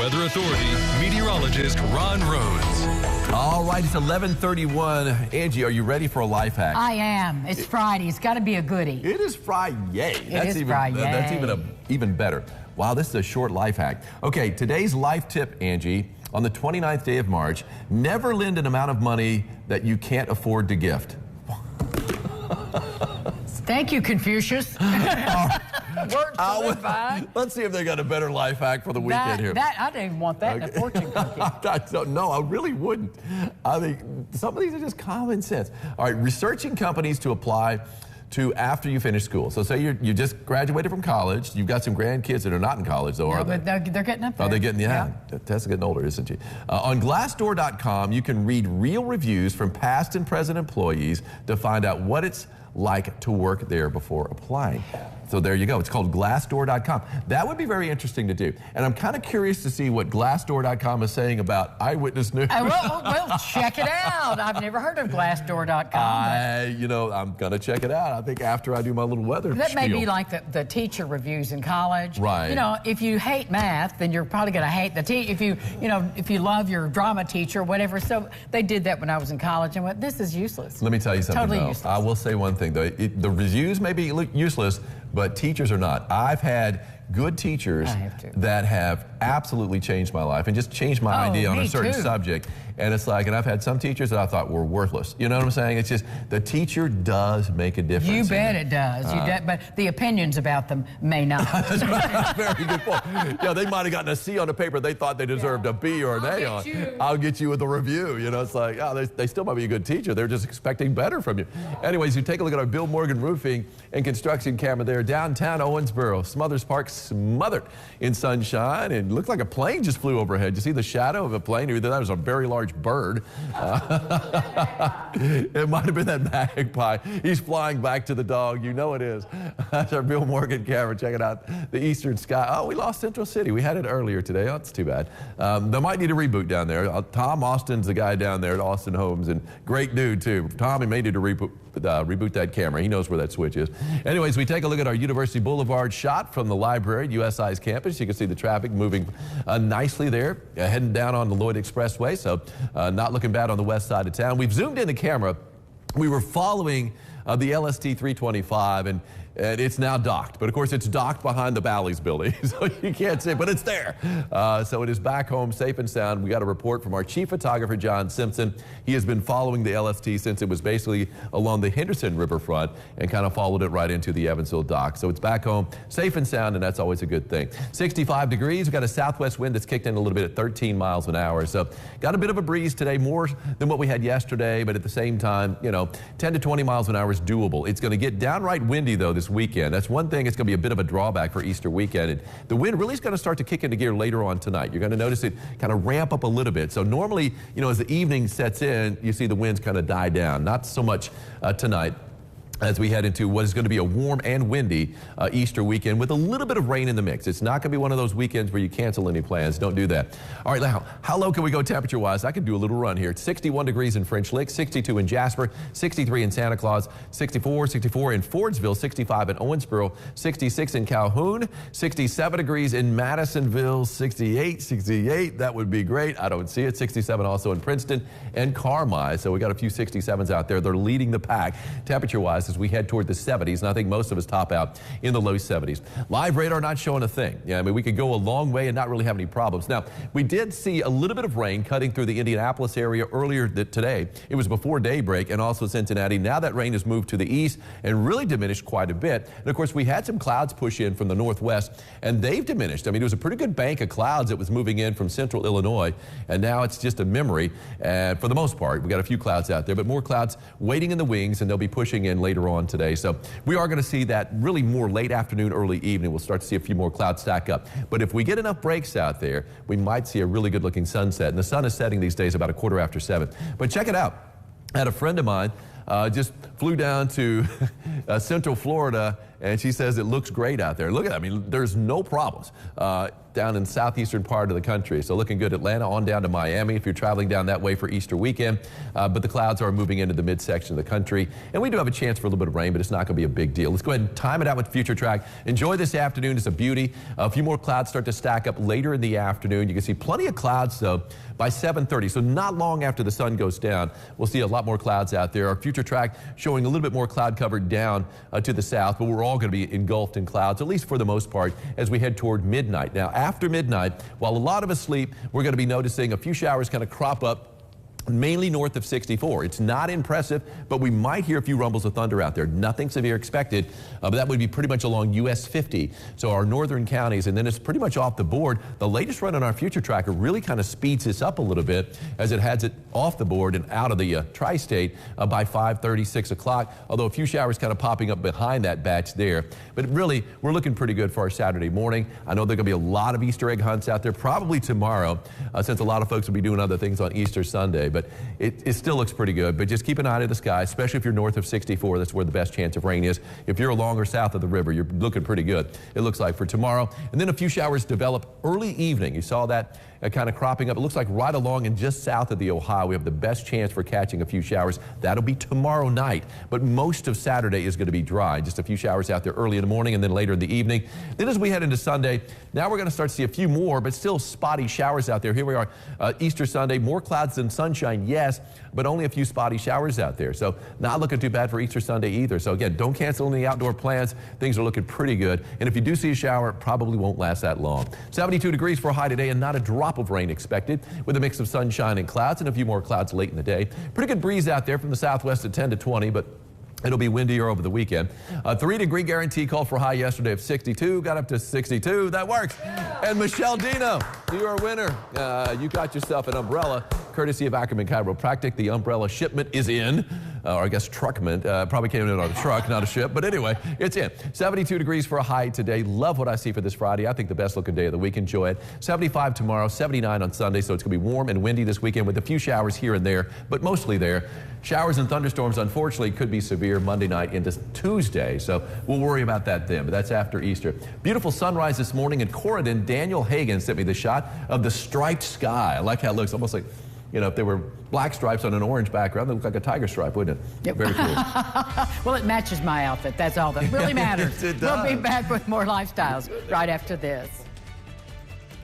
Weather Authority meteorologist Ron Rhodes. All right, it's 11:31. Angie, are you ready for a life hack? I am. It's Friday. It's got to be a goodie. It is Friday. It is Friday. That's even better. Wow, this is a short life hack. Okay, today's life tip, Angie, on the 29th day of March, never lend an amount of money that you can't afford to gift. Thank you, Confucius. Words to live by. Let's see if they got a better life hack for the weekend here. I didn't even want that in a fortune cookie. No, I really wouldn't. I mean, some of these are just common sense. All right, researching companies to apply to after you finish school. So say you just graduated from college. You've got some grandkids that are not in college, though, are they? But they're getting up there. Oh, they're getting, yeah. Tessa's getting older, isn't she? On Glassdoor.com, you can read real reviews from past and present employees to find out what it's like to work there before applying. So there you go. It's called Glassdoor.com. That would be very interesting to do. And I'm kind of curious to see what Glassdoor.com is saying about Eyewitness News. Well, check it out. I've never heard of Glassdoor.com. I'm going to check it out. I think after I do my little weather That spiel. may be like the teacher reviews in college. Right. You know, if you hate math, then you're probably going to hate the teacher. If you love your drama teacher, whatever. So they did that when I was in college and went, this is useless. Let me tell you something, Totally though. useless. I will say one thing, though. The reviews may be useless, but teachers are not. I've had good teachers that have absolutely changed my life and just changed my idea on a certain subject. And it's like, and I've had some teachers that I thought were worthless. You know what I'm saying? It's just, the teacher does make a difference. You bet it does. But the opinions about them may not. That's right. Very good point. Yeah, they might have gotten a C on the paper they thought they deserved a B or an A on. I'll get you with a review. You know, it's like, they still might be a good teacher. They're just expecting better from you. Anyways, you take a look at our Bill Morgan Roofing and Construction camera there, downtown Owensboro. Smothers Park smothered in sunshine, and it looked like a plane just flew overhead. You see the shadow of a plane? Either that was a very large bird. It might have been that magpie. He's flying back to the dog. You know it is. That's our Bill Morgan camera. Check it out. The eastern sky. Oh, we lost Central City. We had it earlier today. Oh, that's too bad. They might need a reboot down there. Tom Austin's the guy down there at Austin Homes, and great dude, too. Tom, he may need to reboot that camera. He knows where that switch is. Anyways, we take a look at our University Boulevard shot from the library, USI's campus. You can see the traffic moving nicely there, heading down on the Lloyd Expressway, so not looking bad on the west side of town. We've zoomed in the camera. We were following the LST 325, and it's now docked. But of course, it's docked behind the Bally's building, so you can't see it, but it's there. So it is back home safe and sound. We got a report from our chief photographer, John Simpson. He has been following the LST since it was basically along the Henderson riverfront and kind of followed it right into the Evansville dock. So it's back home safe and sound, and that's always a good thing. 65 degrees. We've got a southwest wind that's kicked in a little bit at 13 miles an hour. So got a bit of a breeze today, more than what we had yesterday, but at the same time, 10 to 20 miles an hour is doable. It's going to get downright windy, though, this weekend. That's one thing. It's going to be a bit of a drawback for Easter weekend. And the wind really is going to start to kick into gear later on tonight. You're going to notice it kind of ramp up a little bit. So normally, as the evening sets in, you see the winds kind of die down. Not so much tonight, as we head into what is going to be a warm and windy Easter weekend with a little bit of rain in the mix. It's not going to be one of those weekends where you cancel any plans. Don't do that. All right, now, how low can we go temperature-wise? I can do a little run here. It's 61 degrees in French Lick, 62 in Jasper, 63 in Santa Claus, 64 in Fordsville, 65 in Owensboro, 66 in Calhoun, 67 degrees in Madisonville, 68. That would be great. I don't see it. 67 also in Princeton and Carmi. So we got a few 67s out there. They're leading the pack temperature-wise as we head toward the 70s, and I think most of us top out in the low 70s. Live radar not showing a thing. Yeah, I mean, we could go a long way and not really have any problems. Now, we did see a little bit of rain cutting through the Indianapolis area earlier today. It was before daybreak, and also Cincinnati. Now that rain has moved to the east and really diminished quite a bit. And of course, we had some clouds push in from the northwest, and they've diminished. I mean, it was a pretty good bank of clouds that was moving in from central Illinois, and now it's just a memory. And for the most part, we got a few clouds out there, but more clouds waiting in the wings, and they'll be pushing in later on today. So we are going to see that really more late afternoon, early evening. We'll start to see a few more clouds stack up. But if we get enough breaks out there, we might see a really good looking sunset. And the sun is setting these days about 7:15. But check it out. I had a friend of mine just flew down to Central Florida and she says it looks great out there. Look at that. I mean, there's no problems down in southeastern part of the country. So looking good. Atlanta on down to Miami if you're traveling down that way for Easter weekend. But the clouds are moving into the midsection of the country. And we do have a chance for a little bit of rain, but it's not going to be a big deal. Let's go ahead and time it out with Future Track. Enjoy this afternoon. It's a beauty. A few more clouds start to stack up later in the afternoon. You can see plenty of clouds, though, by 7:30. So not long after the sun goes down, we'll see a lot more clouds out there. Our Future Track showing a little bit more cloud cover down to the south, but we're all going to be engulfed in clouds, at least for the most part, as we head toward midnight. Now, after midnight, while a lot of us sleep, we're going to be noticing a few showers kind of crop up mainly north of 64. It's not impressive, but we might hear a few rumbles of thunder out there. Nothing severe expected, but that would be pretty much along US 50. So our northern counties, and then it's pretty much off the board. The latest run on our Future Tracker really kind of speeds this up a little bit as it has it off the board and out of the tri-state by 5:30, 6 o'clock, although a few showers kind of popping up behind that batch there. But really, we're looking pretty good for our Saturday morning. I know there are going to be a lot of Easter egg hunts out there, probably tomorrow, since a lot of folks will be doing other things on Easter Sunday. But it still looks pretty good. But just keep an eye to the sky, especially if you're north of 64. That's where the best chance of rain is. If you're along or south of the river, you're looking pretty good, it looks like, for tomorrow. And then a few showers develop early evening. You saw that kind of cropping up. It looks like right along and just south of the Ohio, we have the best chance for catching a few showers. That'll be tomorrow night. But most of Saturday is going to be dry. Just a few showers out there early in the morning and then later in the evening. Then as we head into Sunday, now we're going to start to see a few more, but still spotty showers out there. Here we are, Easter Sunday, more clouds than sunshine, yes, but only a few spotty showers out there. So not looking too bad for Easter Sunday either. So again, don't cancel any outdoor plans. Things are looking pretty good. And if you do see a shower, it probably won't last that long. 72 degrees for a high today and not a drop of rain expected, with a mix of sunshine and clouds and a few more clouds late in the day. Pretty good breeze out there from the southwest at 10 to 20, but it'll be windier over the weekend. A 3-degree guarantee called for a high yesterday of 62, got up to 62. That works. And Michelle Dino, you're a winner. You got yourself an umbrella, courtesy of Ackerman Chiropractic. The umbrella shipment is in, or I guess truckment. Probably came in on a truck, not a ship. But anyway, it's in. 72 degrees for a high today. Love what I see for this Friday. I think the best looking day of the week. Enjoy it. 75 tomorrow, 79 on Sunday. So it's going to be warm and windy this weekend with a few showers here and there, but mostly there. Showers and thunderstorms, unfortunately, could be severe Monday night into Tuesday. So we'll worry about that then, but that's after Easter. Beautiful sunrise this morning in Corydon. Daniel Hagan sent me the shot of the striped sky. I like how it looks, almost like, you know, if there were black stripes on an orange background, it would look like a tiger stripe, wouldn't it? Yep. Very cool. Well, it matches my outfit. That's all that really matters. It We'll be does. back with more lifestyles right after this.